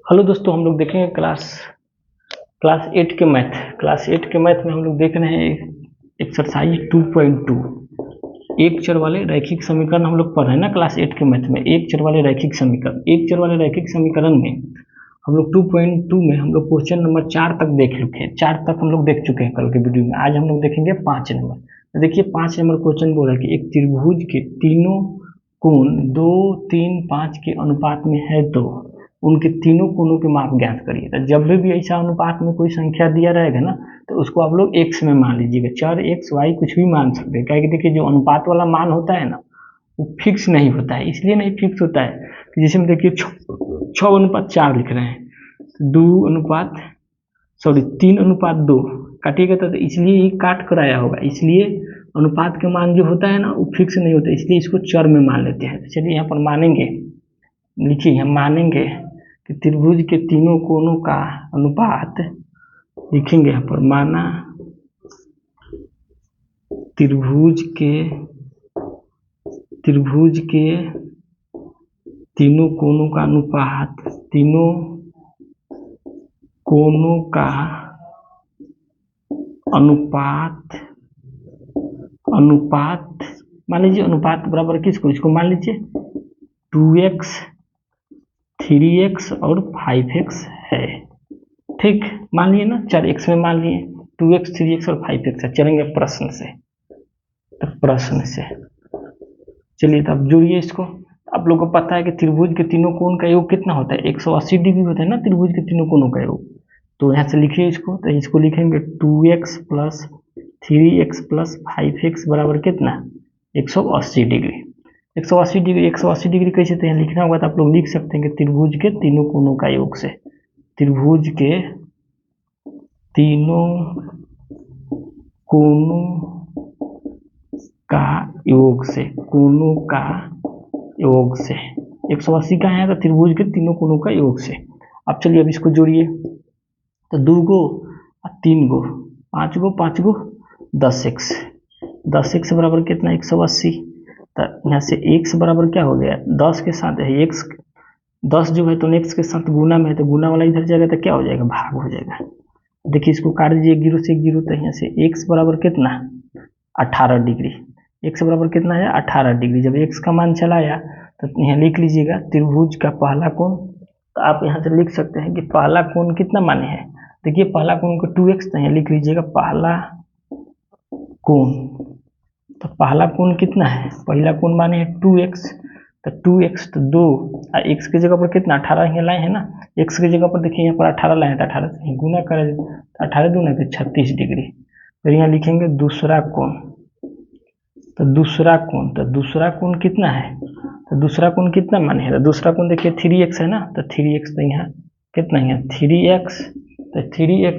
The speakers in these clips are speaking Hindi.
हेलो दोस्तों, हम लोग देखेंगे क्लास 8 के मैथ। क्लास 8 के मैथ में हम लोग देख रहे हैं एक्सरसाइज 2.2। एक चर वाले रैखिक समीकरण हम लोग पढ़ रहे हैं ना क्लास 8 के मैथ में। एक चर वाले रैखिक समीकरण, एक चर वाले रैखिक समीकरण में हम लोग 2.2 में हम लोग क्वेश्चन नंबर 4 तक देख चुके हैं। 4 तक हम लोग देख चुके हैं कल के वीडियो में। आज हम लोग देखेंगे 5 नंबर। तो देखिए 5 नंबर क्वेश्चन बोल रहा है कि एक त्रिभुज के तीनों कोण 2, 3, 5 के अनुपात में है तो उनके तीनों कोणों के माप ज्ञात करिए। तो जब भी ऐसा अनुपात में कोई संख्या दिया रहेगा ना, तो उसको आप लोग एक्स में मान लीजिएगा। चर एक्स वाई कुछ भी मान सकते हैं। क्या देखिए, जो अनुपात वाला मान होता है ना, वो फिक्स नहीं होता है। इसलिए नहीं फिक्स होता है कि जैसे हम देखिए 6:4 लिख रहे हैं, 3:2 काटिएगा तो इसलिए ही काट कर आया होगा। इसलिए अनुपात के मान जो होता है ना, वो फिक्स नहीं होता, इसलिए इसको चर में मान लेते हैं। चलिए यहाँ पर मानेंगे, लिखिए हम मानेंगे कि त्रिभुज के तीनों कोणों का अनुपात, लिखेंगे यहाँ पर माना त्रिभुज के तीनों कोणों का अनुपात, तीनों कोणों का अनुपात मान लीजिए। अनुपात बराबर किसको, इसको मान लीजिए 2x, 3x और 5x है। ठीक, मान लिए ना, चर x में मान लिए 2x, 3x और 5x है। चलेंगे प्रश्न से। तो प्रश्न से चलिए तब जोड़िए इसको। आप लोगों को पता है कि त्रिभुज के तीनों कोण का योग कितना होता है, 180 डिग्री होता है ना त्रिभुज के तीनों कोणों का योग। तो यहाँ से लिखिए इसको। तो इसको लिखेंगे 2x plus 3x plus 5x बराबर कितना, 180 डिग्री। 180 डिग्री कैसे तो यहाँ लिखना होगा, तो आप लोग लिख सकते हैं कि त्रिभुज के तीनों कोणों का योग से, त्रिभुज के तीनों कोणों का योग से, कोणों का योग से 180 का है तो त्रिभुज के तीनों कोणों का योग से। अब चलिए अब इसको जोड़िए। तो 2 गो 3 गो 5 गो 5 गो 10x, 10x बराबर कितना, 180। तो यहाँ से x बराबर क्या हो गया, 10 के साथ है x, 10 जो है तो x के साथ गुना में है, तो गुना वाला इधर जाएगा तो क्या हो जाएगा, भाग हो जाएगा। देखिए इसको काट दीजिए, 1 0 से 1 0। तो यहाँ से x बराबर कितना, 18 डिग्री। x बराबर कितना है, 18 डिग्री। जब x का मान चला आया तो यहाँ लिख लीजिएगा त्रिभुज का पहला कोण। तो आप यहाँ से लिख सकते हैं कि पहला कोण कितना माने हैं। देखिए पहला कोण को 2x, तो यहाँ लिख लीजिएगा पहला कोण। तो पहला कोण कितना है, पहला कोण माने है 2x। तो 2x तो 2 और x की जगह पर कितना 18 यहाँ लाए हैं ना। x की जगह पर देखिए यहाँ पर 18 लाए हैं, तो 18 से गुना करें, 18 दूना फिर 36 डिग्री। फिर यहाँ लिखेंगे दूसरा कोण। तो दूसरा कोण कितना है, तो दूसरा कोण कितना माने है, तो दूसरा कोण देखिए 3x है ना। तो 3x तो यहाँ कितना है, 3x। तो 3x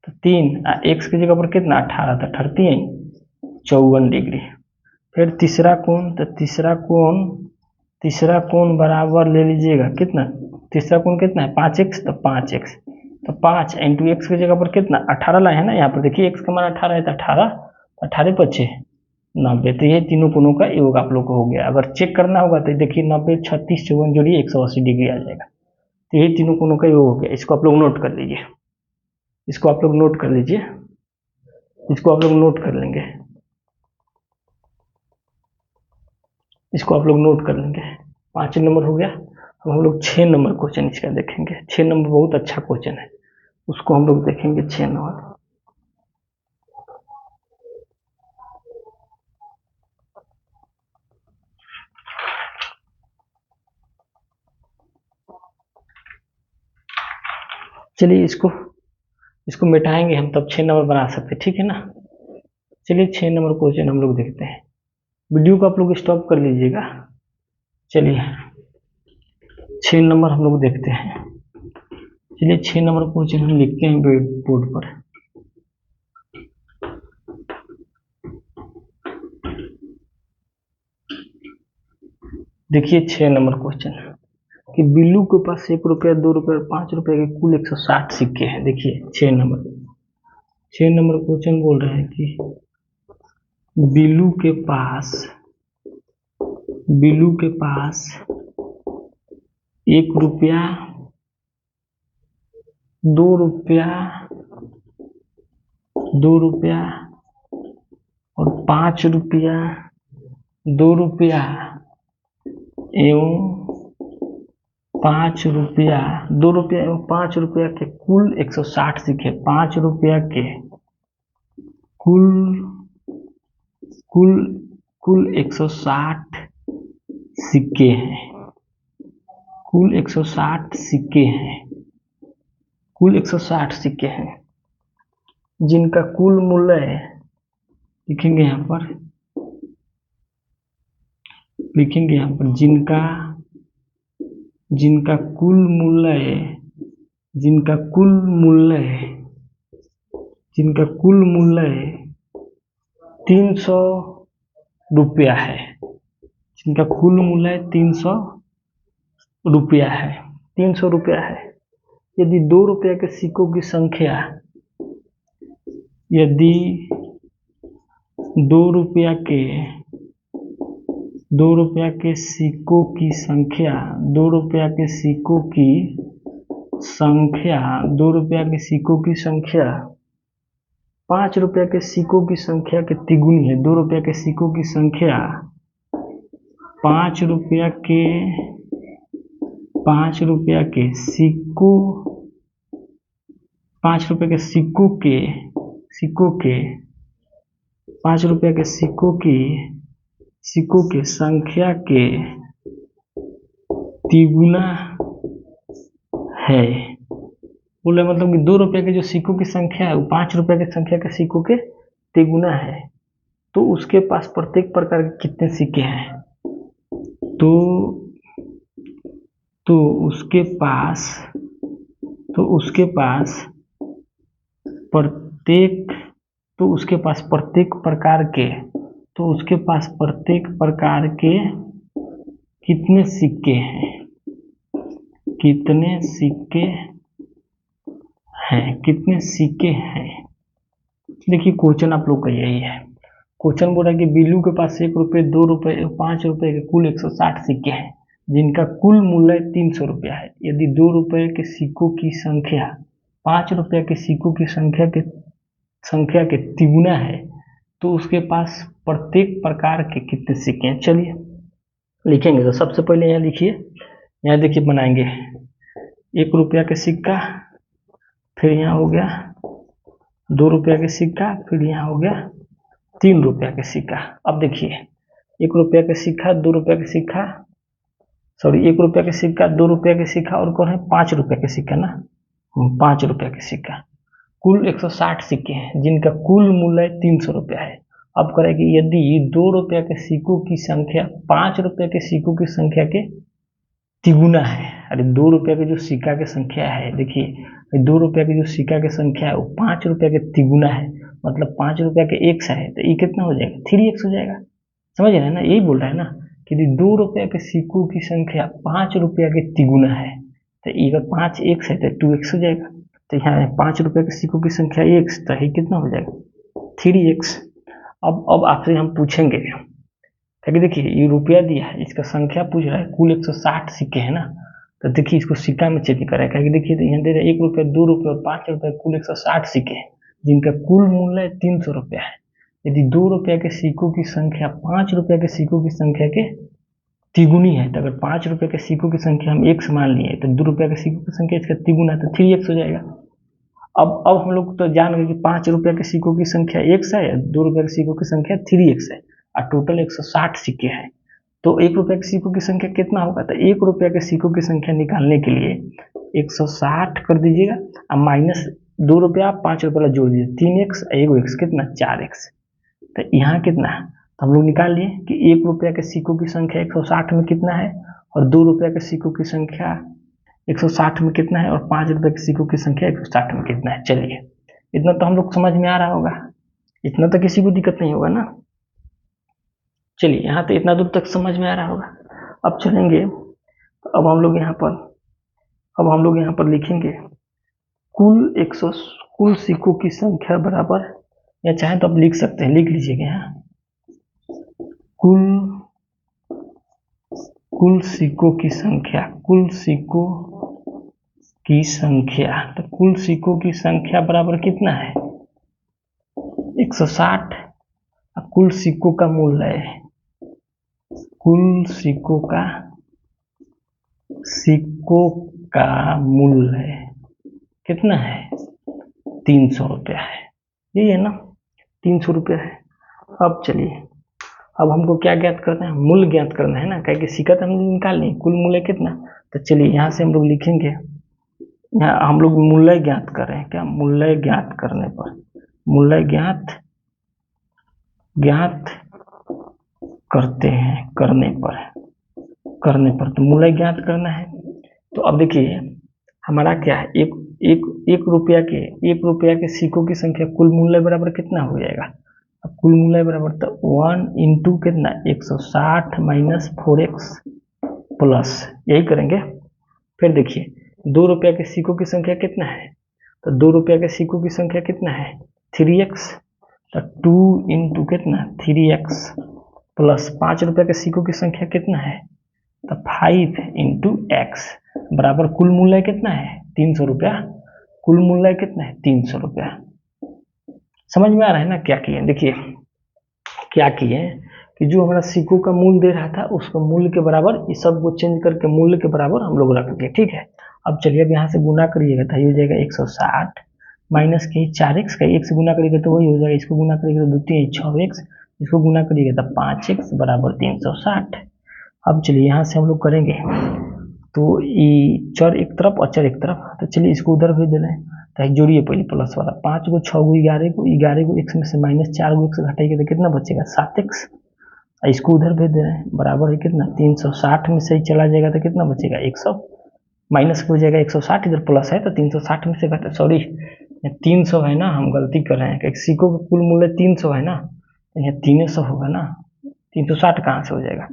तो 3 x की जगह पर कितना 18, तो 54 डिग्री। फिर तीसरा कोण, तो तीसरा कोण बराबर ले लीजिएगा कितना, तीसरा कोण कितना है 5x। तो 5x तो 5 इंटू एक्स की जगह पर कितना 18 लाए है ना। यहाँ पर देखिए x का मान 18 है, तो 18 पचे 90। तो ये तीनों कोणों का योग आप लोग को हो गया। अगर चेक करना होगा तो देखिए 90, 36, 54 जोड़िए 180 डिग्री आ जाएगा। तो ये तीनों कोणों का योग हो गया। इसको आप लोग नोट कर लीजिए, इसको आप लोग नोट कर लीजिए, इसको आप लोग नोट कर लेंगे, इसको आप लोग नोट कर लेंगे। 5 नंबर हो गया। अब हम लोग 6 नंबर क्वेश्चन इसका देखेंगे। 6 नंबर बहुत अच्छा क्वेश्चन है, उसको हम लोग देखेंगे 6 नंबर। चलिए इसको मिटाएंगे हम, तब 6 नंबर बना सकते, ठीक है ना। चलिए 6 नंबर क्वेश्चन हम लोग देखते हैं। वीडियो को आप लोग स्टॉप कर लीजिएगा। चलिए 6 नंबर हम लोग देखते हैं। चलिए 6 नंबर क्वेश्चन हम लिखते हैं बोर्ड पर। देखिए 6 नंबर क्वेश्चन कि बिल्लू के पास 1 रुपया, 2 रुपया और 5 रुपये के कुल 160 सिक्के हैं। देखिए 6 नंबर क्वेश्चन बोल रहे हैं कि बिल्लू के पास 1 रुपया, 2 रुपया, 2 रुपया और 5 रुपया, 2 रुपया एवं 5 रुपया, 2 रुपया एवं 5 रुपया के कुल 160 सिक्के। 5 रुपया के कुल कुल कुल 160 सिक्के हैं। कुल 160 सिक्के हैं। कुल 160 सिक्के हैं जिनका कुल मूल्य लिखेंगे यहाँ पर, लिखेंगे यहाँ पर जिनका कुल मूल्य, जिनका कुल मूल्य 300 रुपया है। जिनका कुल मूल्य 300 रुपया है। 300 रुपया है। यदि 2 रुपया के सिक्कों की संख्या, यदि 2 रुपया के सिक्कों की संख्या, 2 रुपया के सिक्कों की संख्या, 2 रुपया के सिक्कों की संख्या 5 रुपया के सिक्कों की संख्या के तिगुनी है। 2 रुपया के सिक्कों की संख्या 5 रुपया के सिक्कों, 5 रुपया के सिक्कों के संख्या के तिगुना है। बोले मतलब कि 2 रुपये के जो सिक्कों की संख्या है वो 5 रुपये की संख्या के सिक्कों के तिगुना है। तो उसके पास प्रत्येक प्रकार के कितने सिक्के हैं? तो उसके पास प्रत्येक प्रकार के कितने सिक्के हैं? कितने सिक्के हैं? देखिए क्वेश्चन आप लोग का यही है। क्वेश्चन बोल रहा है कि बिल्लू के पास 1 रुपये, 2 रुपये, 5 रुपये के कुल 160 सिक्के हैं जिनका कुल मूल्य 300 रुपया है। यदि 2 रुपये के सिक्कों की संख्या 5 रुपये के सिक्कों की संख्या के तिगुना है तो उसके पास प्रत्येक प्रकार के कितने सिक्के हैं? चलिए लिखेंगे। तो सबसे पहले यहाँ लिखिए, यहाँ देखिए बनाएंगे 1 रुपया के सिक्का, फिर यहाँ हो गया 2 रुपया के सिक्का, फिर यहाँ हो गया 3 रुपया के सिक्का। अब देखिए 1 रुपया के सिक्का, 2 रुपया के सिक्का, 1 रुपया के सिक्का, 2 रुपया के सिक्का और कौन है 5 रुपया के सिक्का ना, 5 रुपया के सिक्का। कुल 160 सिक्के हैं जिनका कुल मूल्य 300 रुपया है। अब करेंगे यदि 2 रुपया के सिक्कों की संख्या 5 रुपया के सिक्कों की संख्या के तिगुना है। अरे 2 रुपया के जो सिक्का की संख्या है, देखिए 2 रुपया के जो सिक्का की संख्या है वो 5 रुपया के तिगुना है, मतलब 5 रुपया के 1 है तो ये कितना हो जाएगा? 3x हो जाएगा। समझ रहे हैं ना, यही बोल रहा है ना कि यदि 2 रुपया के सिक्कों की संख्या 5 रुपया के तिगुना है तो अगर 5x है तो 2x हो जाएगा। तो यहाँ 5 रुपये के सिक्कों की संख्या 1 तो ये कितना हो जाएगा? 3x। अब आपसे हम पूछेंगे कि देखिए ये रुपया दिया है, इसका संख्या पूछ रहा है, कुल 160 सिक्के हैं ना, तो देखिए इसको सिक्का में चेक करेगा। देखिए तो यहाँ दे रहे 1 रुपया, 2 रुपये और 5 रुपये, कुल 160 सिक्के हैं जिनका कुल मूल्य 300 रुपया है। यदि 2 रुपया के सिक्कों की संख्या 5 रुपया के सिक्कों की संख्या के तिगुनी है, तो अगर 5 रुपये के सिक्कों की संख्या हम 1 मान लिए तो 2 रुपया के सिक्कों की संख्या इसका तिगुना तो 3x हो जाएगा। अब हम लोग तो जान गए कि 5 रुपया के सिक्कों की संख्या 1 है, 2 रुपया के सिक्कों की संख्या 3x है और टोटल 160 सिक्के हैं। तो 1 रुपया के सिक्कों की संख्या कितना होगा? तो 1 रुपया के सिक्कों की संख्या निकालने के लिए 160 कर दीजिएगा और माइनस 2 रुपया 5 रुपया जोड़ दीजिए, 3x, 1x कितना 4x। तो यहाँ कितना है तो हम लोग निकाल लिए कि 1 रुपया के सिक्कों की संख्या 160 में कितना है और 2 रुपया के सिक्कों की संख्या 160 में कितना है और 5 रुपये के सिक्कों की संख्या 160 में कितना है। चलिए इतना तो हम लोग समझ में आ रहा होगा, इतना तो किसी को दिक्कत नहीं होगा ना। चलिए यहाँ तो इतना दूर तक समझ में आ रहा होगा। अब चलेंगे, अब हम लोग यहाँ पर लिखेंगे कुल सिक्कों की संख्या बराबर, या चाहे तो आप लिख सकते हैं, लिख लीजिएगा यहाँ कुल सिक्कों की संख्या, कुल सिक्कों की संख्या, तो कुल सिक्कों की संख्या बराबर कितना है 160। कुल सिक्कों का मूल्य है, कुल सिक्कों का मूल्य कितना है 300 रुपया है, यही है ना 300 रुपया है। अब चलिए, अब हमको क्या ज्ञात करना है, मूल्य ज्ञात करना है ना, कह के सिक्का तो हम निकाल लें, कुल मूल्य कितना। तो चलिए यहाँ से हम लोग लिखेंगे, यहाँ हम लोग मूल्य ज्ञात कर रहे हैं, क्या मूल्य ज्ञात करने पर, मूल्य ज्ञात करते हैं, करने पर तो मूल्य ज्ञात करना है। तो अब देखिए हमारा क्या है, एक रुपया के सिक्कों की संख्या कुल मूल्य बराबर कितना हो जाएगा। अब कुल मूल्य बराबर तो 1 इंटू कितना 160 माइनस 4x प्लस, यही करेंगे। फिर देखिए 2 रुपया के सिक्कों की संख्या कितना है, तो 2 रुपया के सिक्कों की संख्या कितना है 3x, तो 2 इंटू कितना 3x प्लस 5 रुपया के सिक्कों की संख्या कितना है, तो 5 इंटू x बराबर कुल मूल्य कितना है 300 रुपया, कुल मूल्य कितना है 300 रुपया। समझ में आ रहा है ना क्या किए, देखिए क्या किए कि जो हमारा सिक्कों का मूल्य दे रहा था उसको मूल्य के बराबर ये सब को चेंज करके मूल्य के बराबर हम लोग रख दिए, ठीक है। अब चलिए अब यहाँ से गुना करिएगा तो ये हो जाएगा 160 माइनस के 4x का, एक से गुना करिएगा तो वही हो जाएगा, इसको गुना करिएगा तो 2 6x, इसको गुना करिएगा तो 5x बराबर 360। अब चलिए यहाँ से हम लोग करेंगे तो ये चर एक तरफ और चर एक तरफ, तो चलिए इसको उधर भेज दे रहे हैं, तो जोड़िए पहले प्लस वाला 5 को 6 को 11 को x में से माइनस 4 को x से घटाइएगा तो कितना बचेगा 7x, इसको उधर भेज दे रहे हैं, बराबर है कितना 360 में से ही चला जाएगा तो कितना बचेगा 100, माइनस हो जाएगा 160, इधर प्लस है तो 360 में से घटा, सॉरी 300 है ना, हम गलती कर रहे हैं, सिक्कों का कुल मूल्य 300 है ना, तो यहाँ 300 होगा ना, 360 कहाँ से हो जाएगा,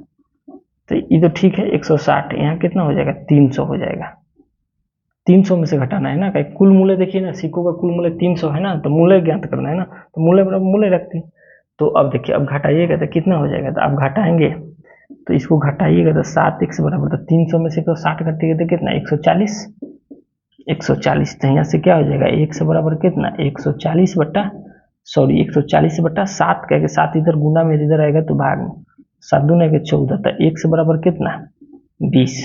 तो ये तो ठीक है 160, यहाँ कितना हो जाएगा 300 हो जाएगा, 300 में से घटाना है ना, कहीं कुल मूल्य देखिए ना, सिक्कों का कुल मूल्य 300 है ना, तो मूल्य ज्ञात करना है ना, तो मूल्य बराबर मूल्य रखते हैं। तो अब देखिए अब घटाइएगा तो कितना हो जाएगा, तो अब घटाएंगे तो इसको घटाइएगा तो 7x बराबर, तो 300 में से 160 घटाइएगा तो कितना 140, 140, तो यहाँ से क्या हो जाएगा x बराबर कितना 140 बटा 7 कह के 7 इधर गुना में इधर आएगा तो भाग में 7 दूना के 14, तो x बराबर कितना 20।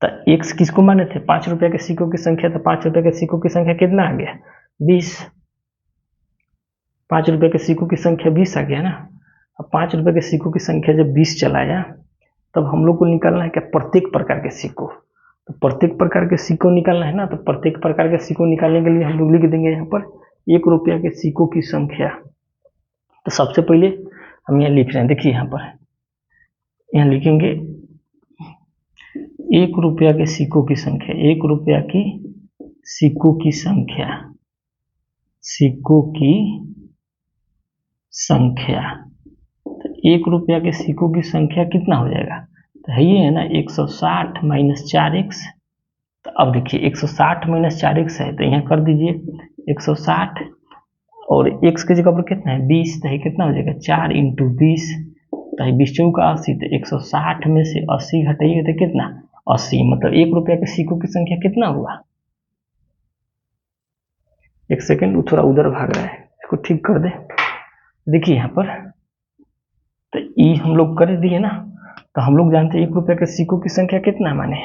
तो x किसको माने थे 5 रुपया के सिक्कों की संख्या, तो 5 रुपया के सिक्कों की संख्या कितना आ गया 20, 5 रुपये के सिक्कों की संख्या 20 आ गया ना। अब 5 रुपये के सिक्कों की संख्या जब 20 चलाया तब हम लोग को निकालना है क्या प्रत्येक प्रकार के सिक्कों, तो प्रत्येक प्रकार के सिक्कों निकालना है ना, तो प्रत्येक प्रकार के सिक्कों निकालने के लिए हम लोग लिख देंगे यहाँ पर 1 रुपया के सिक्कों की संख्या। तो सबसे पहले हम यहाँ लिख रहे हैं, देखिए यहाँ पर यहाँ लिखेंगे 1 रुपया के सिक्कों की संख्या, 1 रुपया की सिक्कों की संख्या, सिक्कों की संख्या, तो 1 रुपया के सिक्कों की संख्या कितना हो जाएगा, तो ये है ना 160 माइनस 4x। तो अब देखिए 160 माइनस 4x है, तो यहाँ कर दीजिए 160 और x की जगह पर कितना है 20, तो ये कितना हो जाएगा 4 इंटू 20, तो 20 चौका 80, तो 160 में से 80 घटाइएगा तो कितना 80, मतलब 1 रुपया के सिक्कों की संख्या कितना हुआ, एक सेकेंड वो थोड़ा उधर भाग रहा है, इसको ठीक कर दे। देखिए यहाँ पर तो ये हम लोग कर दिए ना, तो हम लोग जानते हैं 1 रुपया के सिक्कों की संख्या कितना माने,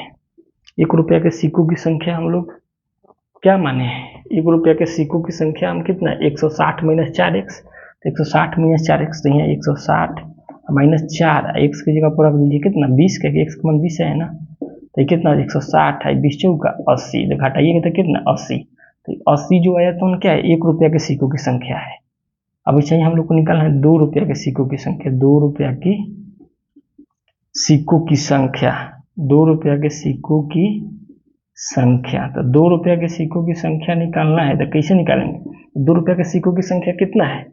1 रुपया के सिक्कों की संख्या हम लोग क्या माने हैं, 1 रुपया के सिक्कों की संख्या हम कितना 160 माइनस 4x, तो 160 माइनस 4x, तो यहाँ 160 माइनस 4 x की जगह पर रख दीजिए कितना 20, क्योंकि x का मान 20 है ना, तो कितना 160 है 20 चौका 80, तो घटाइएगा तो कितना 80, तो 80 जो आया तो क्या है 1 रुपया के सिक्कों की संख्या है। अब इसे हम लोग को निकालना है 2 रुपया के सिक्कों की संख्या, 2 रुपया की सिक्कों की संख्या, 2 रुपया के सिक्कों की संख्या, तो 2 रुपया के सिक्कों की संख्या निकालना है, तो कैसे निकालेंगे, 2 रुपया के सिक्कों की संख्या कितना है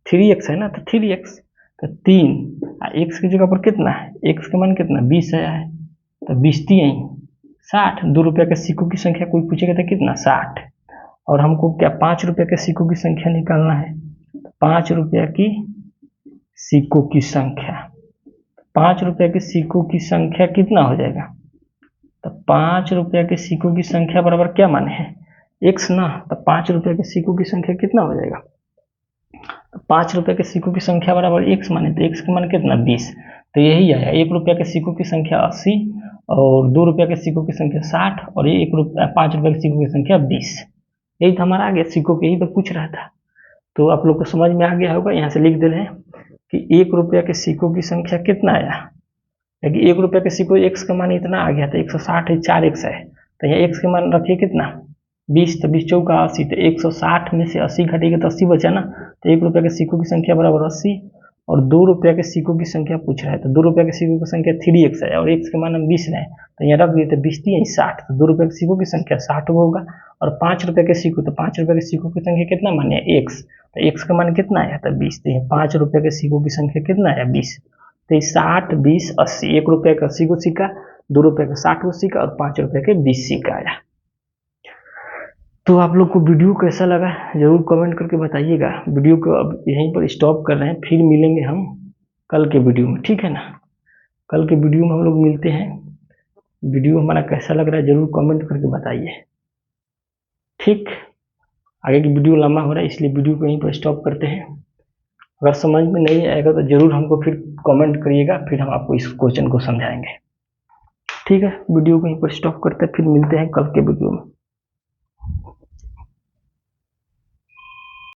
3x है ना, तो 3x, तो 3 x की जगह पर कितना है, x का मान कितना 20 आया है, तो 20 3 60, 2 रुपया के सिक्कों की संख्या कोई पूछेगा तो कितना 60, और हमको क्या 5 रुपया के सिक्कों की संख्या निकालना है, 5 रुपया की सिक्कों की संख्या, ₹5 के सिक्कों की संख्या कितना हो जाएगा? तो ₹5 के सिक्कों की संख्या बराबर क्या माने हैं? x ना। तो ₹5 के सिक्कों की संख्या कितना हो जाएगा? तो ₹5 के सिक्कों की संख्या बराबर x माने, तो x का मान कितना? 20। तो यही आया, ₹1 के सिक्कों की संख्या 80 और ₹2 के सिक्कों की संख्या 60 और ₹5 के सिक्कों की संख्या 20। यही तो हमारा आ गया, सिक्कों के ही तो पूछ रहा था। तो आप लोग को समझ में आ गया होगा। यहाँ से लिख दे रहे हैं कि ₹1 के सिक्कों की संख्या कितना आया, क्योंकि ₹1 के सिक्कों x का मान इतना आ गया, तो 160 है, 4x है, तो यहाँ x का मान रखिए कितना? 20। तो 20 चौका 80, तो 160 में से 80 घटेगा तो 80 बचा ना। तो ₹1 के सिक्कों की संख्या बराबर 80 और ₹2 के सिक्कों की संख्या पूछ रहा है, तो ₹2 के सिक्कों की संख्या 3x है और x का मान हम 20 रहे, तो यहाँ रख दिए, तो 20 3 60, तो ₹2 के सिक्कों की संख्या 60 होगा। और ₹5 के सिक्कों, तो ₹5 के सिक्कों की संख्या कितना माने? x। तो x का मान कितना आया था? 20। तो ₹5 के सिक्कों की संख्या कितना आया? 20। तो 60 20 80, ₹1 का 80 को सिक्का, ₹2 का 60 को सिक्का और ₹5 के 20 सिक्का आया। तो आप लोग को वीडियो कैसा लगा जरूर कमेंट करके बताइएगा। वीडियो को अब यहीं पर स्टॉप कर रहे हैं, फिर मिलेंगे हम कल के वीडियो में, ठीक है ना? कल के वीडियो में हम लोग मिलते हैं। वीडियो हमारा कैसा लग रहा है जरूर कमेंट करके बताइए, ठीक? आगे की वीडियो लंबा हो रहा है, इसलिए वीडियो को यहीं पर स्टॉप करते हैं। अगर समझ में नहीं आएगा तो जरूर हमको फिर कमेंट करिएगा, फिर हम आपको इस क्वेश्चन को समझाएंगे, ठीक है? वीडियो को यहीं पर स्टॉप करते हैं, फिर मिलते हैं कल के वीडियो में।